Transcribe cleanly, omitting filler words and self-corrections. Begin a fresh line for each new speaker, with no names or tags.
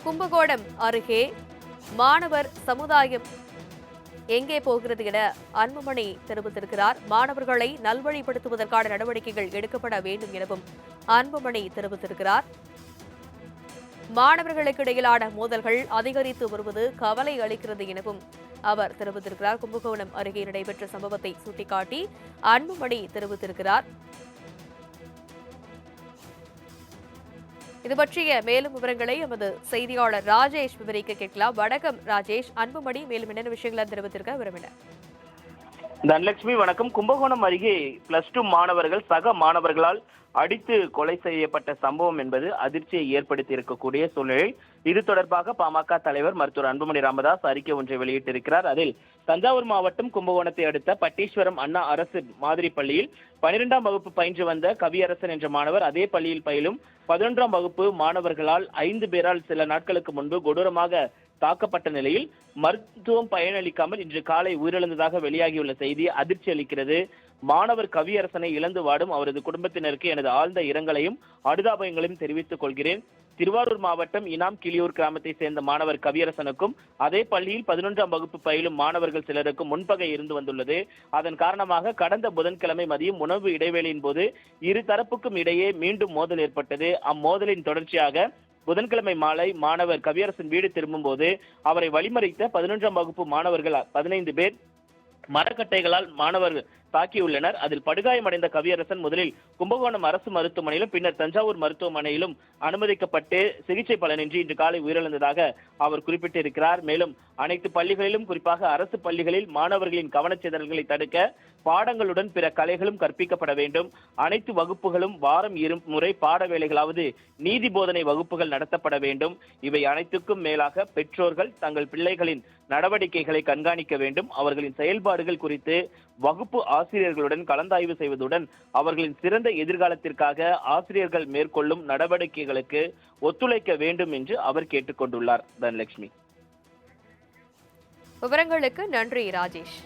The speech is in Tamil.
கும்பகோணம் அருகே மாணவர் சமுதாயம் எங்கே போகிறது என அன்புமணி தெரிவித்திருக்கிறார். மாணவர்களை நல்வழிப்படுத்துவதற்கான நடவடிக்கைகள் எடுக்கப்பட வேண்டும் எனவும் அன்புமணி தெரிவித்திருக்கிறார். மாணவர்களுக்கு இடையிலான மோதல்கள் அதிகரித்து வருவது கவலை அளிக்கிறது எனவும் அவர் தெரிவித்திருக்கிறார். கும்பகோணம் அருகே நடைபெற்ற சம்பவத்தை சுட்டிக்காட்டி அன்புமணி தெரிவித்திருக்கிறார். இது பற்றிய மேலும் விவரங்களை எமது செய்தியாளர் ராஜேஷ் விவரிக்க கேட்கலாம். வணக்கம் ராஜேஷ். அன்புமணி மேலும் என்னென்ன விஷயங்களை தெரிவித்திருக்க விரும்பின?
தனலட்சுமி வணக்கம். கும்பகோணம் அருகே +2 மாணவர்கள் சக மாணவர்களால் அடித்து கொலை செய்யப்பட்ட சம்பவம் என்பது அதிர்ச்சியை ஏற்படுத்தி இருக்கக்கூடிய சூழ்நிலையில் இது தொடர்பாக பாமக தலைவர் மருத்துவர் அன்புமணி ராமதாஸ் அறிக்கை ஒன்றை வெளியிட்டிருக்கிறார். அதில் தஞ்சாவூர் மாவட்டம் கும்பகோணத்தை அடுத்த பட்டீஸ்வரம் அண்ணா அரசு மாதிரி பள்ளியில் 12ஆம் வகுப்பு பயின்று வந்த கவியரசன் என்ற மாணவர் அதே பள்ளியில் பயிலும் 11ஆம் வகுப்பு மாணவர்களால் 5 பேரால் சில நாட்களுக்கு முன்பு கொடூரமாக தாக்கப்பட்ட நிலையில் மருத்துவம் பயனளிக்காமல் இன்று காலை உயிரிழந்ததாக வெளியாகியுள்ள செய்தி அதிர்ச்சி அளிக்கிறது. மாணவர் கவியரசனை இழந்து வாடும் அவரது குடும்பத்தினருக்கு எனது ஆழ்ந்த இரங்கலையும் அனுதாபங்களையும் தெரிவித்துக் கொள்கிறேன். திருவாரூர் மாவட்டம் இனாம் கிளியூர் கிராமத்தை சேர்ந்த மாணவர் கவியரசனுக்கும் அதே பள்ளியில் 11ஆம் வகுப்பு பயிலும் மாணவர்கள் சிலருக்கும் முன்பகை இருந்து வந்துள்ளது. அதன் காரணமாக கடந்த புதன்கிழமை மதியம் உணவு இடைவேளையின் போது இரு தரப்புக்கும் இடையே மீண்டும் மோதல் ஏற்பட்டது. அம்மோதலின் தொடர்ச்சியாக புதன்கிழமை மாலை மாணவர் கவியரசன் வீடு திரும்பும் போது அவரை வழிமறித்த 11ஆம் வகுப்பு மாணவர்கள் 15 பேர் மரக்கட்டைகளால் மாணவர்கள் தாக்கியுள்ளனர். அதில் படுகாயமடைந்த கவியரசன் முதலில் கும்பகோணம் அரசு மருத்துவமனையிலும் பின்னர் தஞ்சாவூர் மருத்துவமனையிலும் அனுமதிக்கப்பட்டு சிகிச்சை பலனின்றி இன்று காலை உயிரிழந்ததாக அவர் குறிப்பிட்டிருக்கிறார். மேலும் அனைத்து பள்ளிகளிலும் குறிப்பாக அரசு பள்ளிகளில் மாணவர்களின் கவனச்சிதறல்களை தடுக்க பாடங்களுடன் பிற கலைகளும் கற்பிக்கப்பட வேண்டும். அனைத்து வகுப்புகளும் வாரம் 2 முறை பாட வேளைகளாவது நீதி போதனை வகுப்புகள் நடத்தப்பட வேண்டும். இவை அனைத்துக்கும் மேலாக பெற்றோர்கள் தங்கள் பிள்ளைகளின் நடவடிக்கைகளை கண்காணிக்க வேண்டும். அவர்களின் செயல்பாடுகள் குறித்து வகுப்பு ஆசிரியர்களுடன் கலந்தாய்வு செய்வதுடன் அவர்களின் சிறந்த எதிர்காலத்திற்காக ஆசிரியர்கள் மேற்கொள்ளும் நடவடிக்கைகளுக்கு ஒத்துழைக்க வேண்டும் என்று அவர் கேட்டுக்கொண்டுள்ளார். தனலட்சுமி.
விவரங்களுக்கு நன்றி ராஜேஷ்.